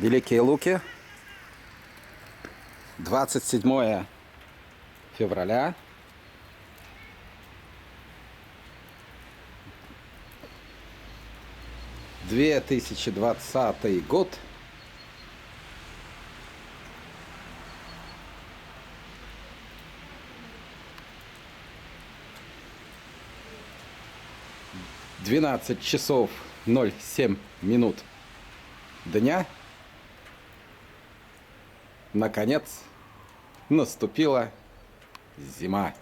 Великие Луки, 27 февраля. — 2020 год. — 12 часов 07 минут дня. Наконец наступила зима.